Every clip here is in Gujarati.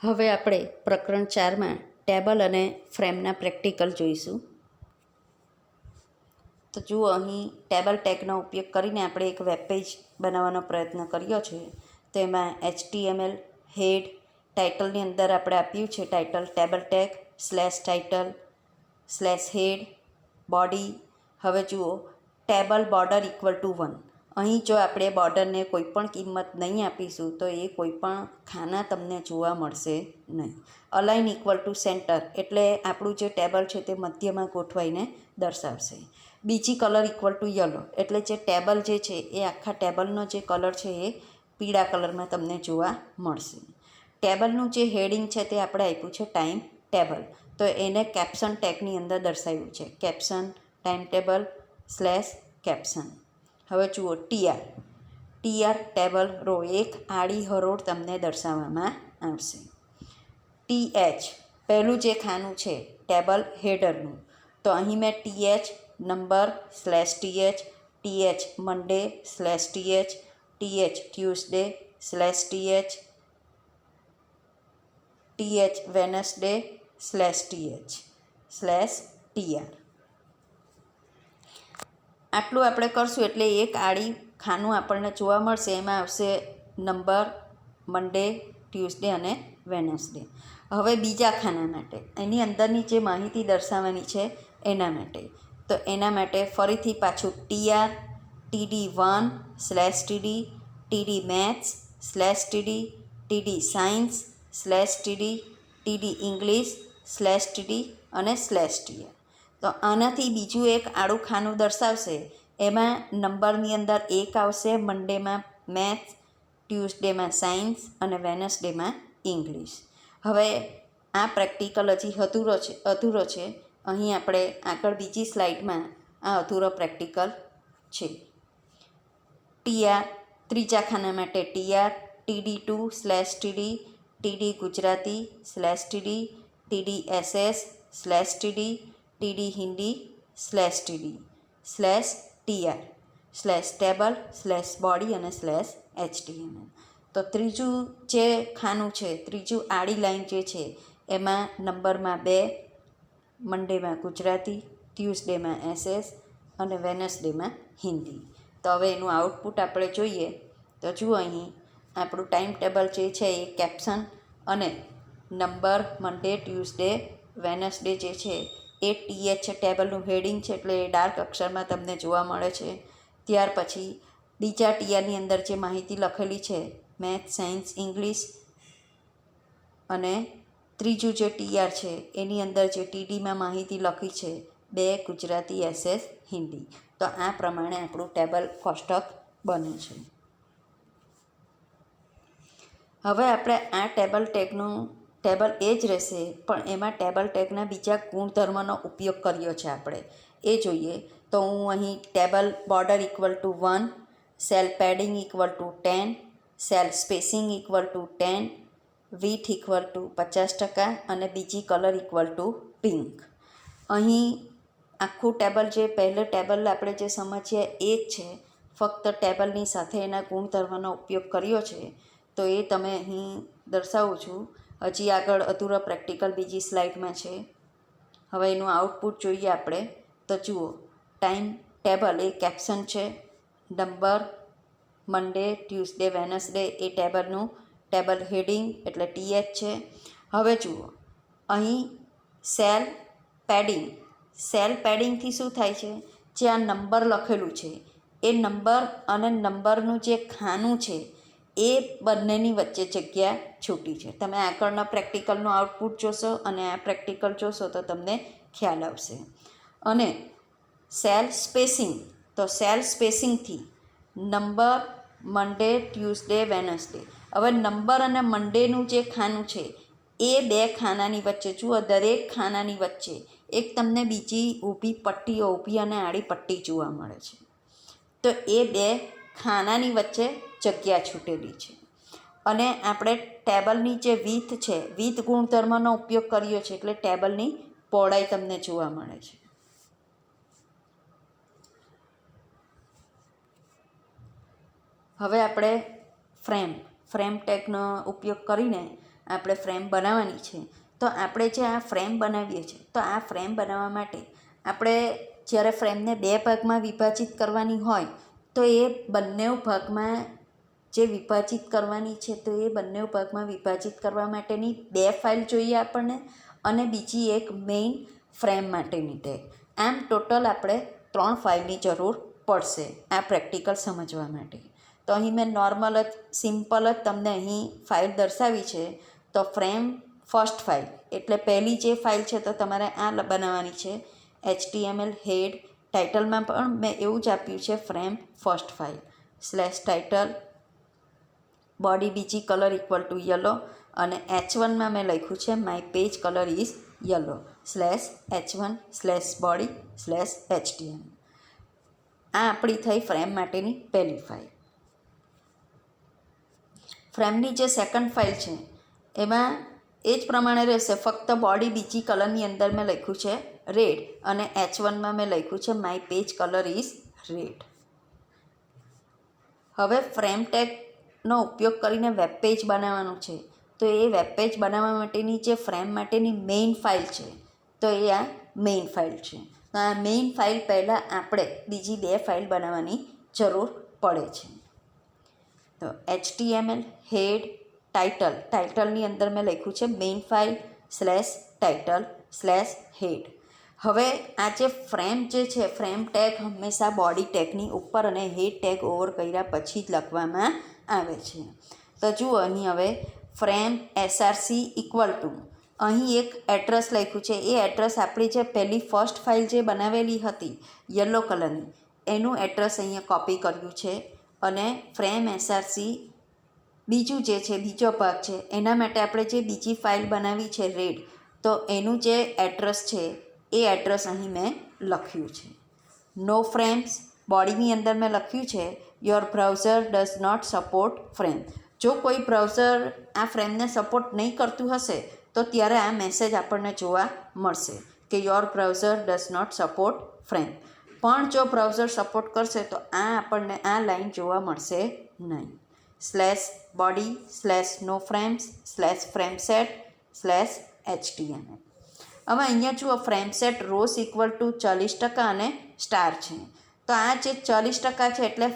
હવે આપણે પ્રકરણ 4માં ટેબલ અને ફ્રેમના પ્રેક્ટિકલ જોઈશું. તો જુઓ, અહીં ટેબલ ટેગનો ઉપયોગ કરીને આપણે એક વેબ પેજ બનાવવાનો પ્રયત્ન કર્યો છે. તો એમાં HTML હેડ ટાઇટલની અંદર આપણે આપ્યું છે ટાઇટલ ટેબલ ટેગ /ટાઇટલ /હેડ બોડી. હવે જુઓ, ટેબલ બોર્ડર =1. અહીં જો આપણે બોર્ડરને કોઈ પણ કિંમત નહીં આપીશું તો એ કોઈ પણ ખાના તમને જોવા મળશે નહીં. અલાઇન =સેન્ટર એટલે આપણું જે ટેબલ છે તે મધ્યમાં ગોઠવાઈને દર્શાવશે. બીજી કલર =યલો એટલે જે ટેબલ જે છે એ આખા ટેબલનો જે કલર છે એ પીળા કલરમાં તમને જોવા મળશે. ટેબલનું જે હેડિંગ છે તે આપણે આપ્યું છે ટાઈમ ટેબલ, તો એને કેપ્શન ટેગની અંદર દર્શાવ્યું છે કેપ્શન ટાઈમ ટેબલ /કેપ્શન. હવે જુઓ, TR ટેબલ રો એક આડી હરોળ તમને દર્શાવવામાં આવશે. TH પહેલું જે ખાનું છે ટેબલ હેડરનું, તો અહીં મેં TH નંબર /TH, TH મંડે /TH, TH Tuesday /TH, TH Wednesday /TH /TR. આટલું આપણે કરશું એટલે એક આડી ખાનું આપણને જોવા મળશે. એમાં આવશે નંબર, મંડે, ટ્યુઝડે અને વેનસડે. હવે બીજા ખાના માટે એની અંદરની જે માહિતી દર્શાવવાની છે એના માટે, તો એના માટે ફરીથી પાછું TR, TD1 /TD, TD maths /TD, TD science /TD, TD English /TD અને /TR. તો આનાથી બીજું એક આડું ખાનું દર્શાવશે. એમાં નંબરની અંદર 1 આવશે, મંડેમાં મેથ્સ, ટ્યુઝડેમાં સાયન્સ અને વેનસડેમાં ઇંગ્લિશ. હવે આ પ્રેક્ટિકલ હજી અધૂરો છે. અહીં આપણે આગળ બીજી સ્લાઇડમાં આ અધૂરો પ્રેક્ટિકલ છે. TR ત્રીજા ખાના માટે TR, TD2 /TD, TD Gujarati /TD, TD SS /TD, TD Hindi /TD /TR /table /body અને /HTML. તો ત્રીજું જે ખાનું છે, ત્રીજું આડી લાઈન જે છે એમાં નંબરમાં 2, મંડેમાં ગુજરાતી, ટ્યુઝડેમાં SS અને વેનસડેમાં હિન્દી. તો હવે એનું આઉટપુટ આપણે જોઈએ. તો જુઓ, અહીં આપણું ટાઈમ ટેબલ જે છે એ કેપ્શન અને નંબર, મંડે, ટ્યુઝડે, વેનસડે જે છે એ TH ટેબલનું હેડિંગ છે એટલે એ ડાર્ક અક્ષરમાં તમને જોવા મળે છે. ત્યાર પછી બીજા TRની અંદર જે માહિતી લખેલી છે મેથ્સ, સાયન્સ, ઇંગ્લિશ, અને ત્રીજું જે TR છે એની અંદર જે TDમાં માહિતી લખી છે 2 ગુજરાતી SS હિન્દી. તો આ પ્રમાણે આપણું ટેબલ કોષ્ટક બને છે. હવે આપણે આ ટેબલ ટેબલ એ જ રહેશે, પણ એમાં ટેબલ ટેગના બીજા ગુણધર્મનો ઉપયોગ કર્યો છે આપણે એ જોઈએ. તો હું અહીં table border =1, cell padding =10, cell spacing =10, width =50% અને બીજી કલર પિંક. અહીં આખું ટેબલ જે પહેલું ટેબલ આપણે જે સમજીએ એ જ છે, ફક્ત ટેબલની સાથે એના ગુણધર્મનો ઉપયોગ કર્યો છે. તો એ તમે અહીં દર્શાવું છું. હજી આગળ અધૂરો પ્રેક્ટિકલ બીજી સ્લાઇડમાં છે. હવે એનું આઉટપુટ જોઈએ આપણે. તો જુઓ, ટાઈમ ટેબલ એ કેપ્શન છે, નંબર, મંડે, ટ્યુઝડે, વેનસડે એ ટેબલ હેડિંગ એટલે TH છે. હવે જુઓ, અહીં સેલ પેડિંગથી શું થાય છે, જે આ નંબર લખેલું છે એ નંબર અને નંબરનું જે ખાનું છે એ બંનેની વચ્ચે જગ્યા છૂટી છે. તમે આગળના પ્રેક્ટિકલનું આઉટપુટ જોશો અને આ પ્રેક્ટિકલ જોશો તો તમને ખ્યાલ આવશે. અને સેલ સ્પેસિંગ, તો સેલ સ્પેસિંગથી નંબર, મંડે, ટ્યુઝડે, વેનસડે. હવે નંબર અને મંડેનું જે ખાનું છે એ 2 ખાનાની વચ્ચે, જુઓ દરેક ખાનાની વચ્ચે એક તમને બીજી ઊભી પટ્ટીઓ, ઊભી અને આડી પટ્ટી જોવા મળે છે. તો એ 2 ખાનાની વચ્ચે જગ્યા છૂટેલી છે. અને આપણે ટેબલની જે વિથ ગુણધર્મનો ઉપયોગ કર્યો છે એટલે ટેબલની પહોળાઈ તમને જોવા મળે છે. હવે આપણે ફ્રેમ ટેગનો ઉપયોગ કરીને આપણે ફ્રેમ બનાવવાની છે. તો આપણે જે આ ફ્રેમ બનાવીએ છીએ તો આ ફ્રેમ બનાવવા માટે આપણે જ્યારે ફ્રેમને 2 ભાગમાં વિભાજિત કરવાની હોય તો એ બંને ભાગમાં જે વિભાજિત કરવાની છે તો એ બંને ભાગમાં વિભાજિત કરવા માટેની 2 ફાઇલ જોઈએ આપણને અને બીજી એક મેઇન ફ્રેમ માટેની ટેગ. આમ ટોટલ આપણે 3 ફાઇલની જરૂર પડશે આ પ્રેક્ટિકલ સમજવા માટે. તો અહીં મેં નોર્મલ જ સિમ્પલ જ તમને અહીં ફાઇલ દર્શાવી છે. તો ફ્રેમ ફર્સ્ટ ફાઇલ એટલે પહેલી જે ફાઇલ છે તો તમારે આ બનાવવાની છે HTML હેડ. ટાઇટલમાં પણ મેં એવું જ આપ્યું છે frame first file /title body બીજી કલર = યલો અને H1માં મેં લખ્યું છે my page colour is yellow /h1/body/html. આ આપણી થઈ ફ્રેમ માટેની પહેલી ફાઇલ. ફ્રેમની જે સેકન્ડ ફાઇલ છે એમાં એ જ પ્રમાણે રહેશે, ફક્ત બોડી બીજી કલરની અંદર મેં લખ્યું છે રેડ અને H1માં મેં લખ્યું છે my page colour is red. હવે ફ્રેમ ટેગનો ઉપયોગ કરીને વેબ પેજ બનાવવાનું છે. તો એ વેબ પેજ બનાવવા માટેની જે ફ્રેમ માટેની મેઇન ફાઇલ છે તો એ આ મેઇન ફાઇલ છે. તો આ મેઇન ફાઇલ પહેલાં આપણે બીજી 2 ફાઇલ બનાવવાની જરૂર પડે છે. તો HTML હેડ ટાઇટલની અંદર મેં લખ્યું છે મેઇન ફાઇલ /title/head. હવે આ જે ફ્રેમ જે છે ફ્રેમ ટેગ હંમેશા બોડી ટેગની ઉપર અને હેડ ટેગ ઓવર કર્યા પછી જ લખવામાં આવે છે. તો જુઓ અહીં હવે ફ્રેમ src = અહીં એક એડ્રેસ લખ્યું છે. એ એડ્રેસ આપણી જે પહેલી ફર્સ્ટ ફાઇલ જે બનાવેલી હતી યલો કલરની એનું એડ્રેસ અહીંયા કોપી કર્યું છે અને ફ્રેમ src બીજું જે છે બીજો ભાગ છે એના માટે આપણે જે બીજી ફાઇલ બનાવી છે રેડ તો એનું જે એડ્રેસ છે એ એડ્રેસ અહીં મેં લખ્યું છે. નો ફ્રેમ્સ બોડીની અંદર મેં લખ્યું છે your browser does not support frame. જો કોઈ બ્રાઉઝર આ ફ્રેમને સપોર્ટ નહીં કરતું હશે તો ત્યારે આ મેસેજ આપણને જોવા મળશે કે your browser does not support frame. પણ જો બ્રાઉઝર સપોર્ટ કરશે તો આ આપણને આ લાઈન જોવા મળશે નહીં. /body/no-frames/frameset/html. હવે અહીંયા જુઓ ફ્રેમસેટ રોઝ = 40% અને સ્ટાર છે. તો આ જે 40% છે એટલે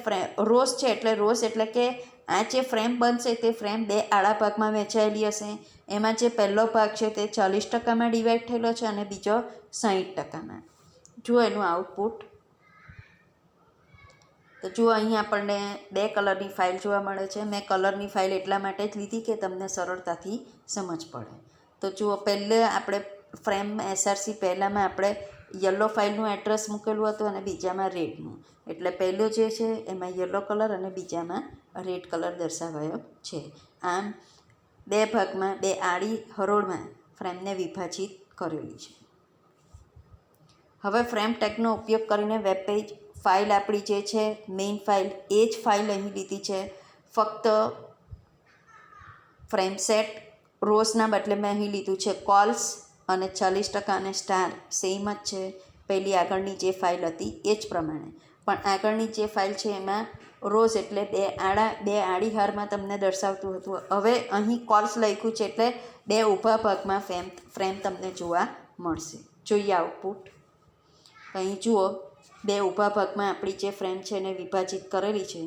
રોઝ છે એટલે રોઝ એટલે કે આ જે ફ્રેમ બનશે તે ફ્રેમ 2 આડા ભાગમાં વહેંચાયેલી હશે. એમાં જે પહેલો ભાગ છે તે 40%માં ડિવાઈડ થયેલો છે અને બીજો 60%માં. જુઓ એનું આઉટપુટ. તો જુઓ અહીં આપણને 2 કલરની ફાઇલ જોવા મળે છે. મેં કલરની ફાઇલ એટલા માટે જ લીધી કે તમને સરળતાથી સમજ પડે. તો જુઓ પહેલે આપણે ફ્રેમ src પહેલાંમાં આપણે યલો ફાઇલનું એડ્રેસ મૂકેલું હતું અને બીજામાં રેડનું. એટલે પહેલો જે છે એમાં યલો કલર અને બીજામાં રેડ કલર દર્શાવાયો છે. આમ 2 ભાગમાં 2 આડી હરોળમાં ફ્રેમને વિભાજિત કરેલી છે. હવે ફ્રેમ ટેગનો ઉપયોગ કરીને વેબ પેજ ફાઇલ આપણી જે છે મેઇન ફાઇલ એ જ ફાઇલ અહીં લીધી છે. ફક્ત ફ્રેમસેટ રોઝના બદલે મેં અહીં લીધું છે કોલ્સ અને 40% અને સ્ટાર સેમ જ છે પહેલી આગળની જે ફાઇલ હતી એ જ પ્રમાણે. પણ આગળની જે ફાઇલ છે એમાં રોઝ એટલે 2 આડી હારમાં તમને દર્શાવતું હતું. હવે અહીં કોલ્સ લખ્યું છે એટલે 2 ઊભા ભાગમાં ફ્રેમ તમને જોવા મળશે. જોઈએ આઉટપુટ. અહીં જુઓ 2 ઊભા ભાગમાં આપણી જે ફ્રેમ છે એને વિભાજિત કરેલી છે.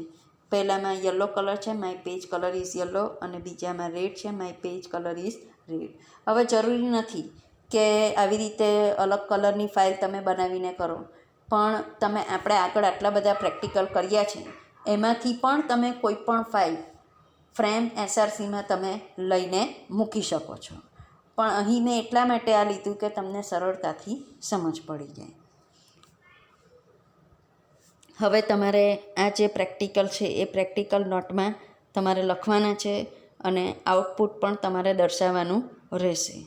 પહેલામાં યલો કલર છે my page colour is yellow અને બીજામાં રેડ છે my page colour is red. હવે જરૂરી નથી કે આવી રીતે અલગ કલરની ફાઇલ તમે બનાવીને કરો, પણ આપણે આગળ આટલા બધા પ્રેક્ટિકલ કર્યા છે એમાંથી પણ તમે કોઈ પણ ફાઇલ ફ્રેમ srcમાં તમે લઈને મૂકી શકો છો. પણ અહીં મેં એટલા માટે આ લીધું કે તમને સરળતાથી સમજ પડી જાય. હવે તમારે આ જે પ્રેક્ટિકલ છે એ પ્રેક્ટિકલ નોટમાં તમારે લખવાના છે અને આઉટપુટ પણ તમારે દર્શાવવાનું રહેશે.